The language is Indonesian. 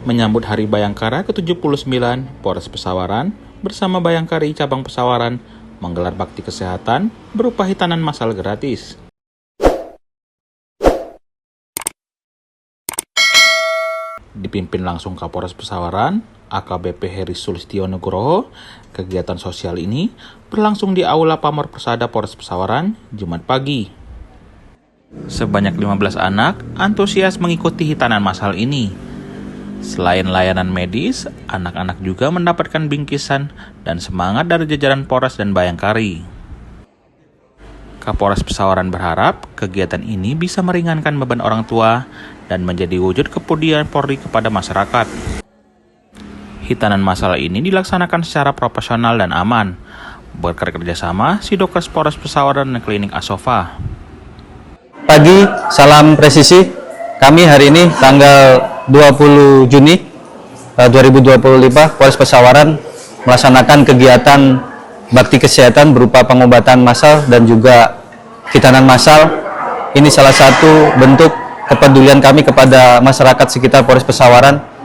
menyambut Hari Bayangkara ke-79, Polres Pesawaran bersama Bayangkari Cabang Pesawaran menggelar bakti kesehatan berupa hitanan massal gratis. Dipimpin langsung Kapolres Pesawaran, AKBP Heri Sulistyo Nugroho, kegiatan sosial ini berlangsung di Aula Pamor Persada Polres Pesawaran, Jumat pagi. Sebanyak 15 anak antusias mengikuti hitanan massal ini. Selain layanan medis, anak-anak juga mendapatkan bingkisan dan semangat dari jajaran Polres dan Bayangkari. Kapolres Pesawaran berharap kegiatan ini bisa meringankan beban orang tua dan menjadi wujud kepedulian Polri kepada masyarakat. Hitanan massal ini dilaksanakan secara profesional dan aman, berkat kerjasama Sidokes Polres Pesawaran dan Klinik Asofa. Pagi, salam presisi. Kami hari ini tanggal 20 Juni 2025, Polres Pesawaran melaksanakan kegiatan bakti kesehatan berupa pengobatan massal dan juga hitanan massal. Ini salah satu bentuk kepedulian kami kepada masyarakat sekitar Polres Pesawaran.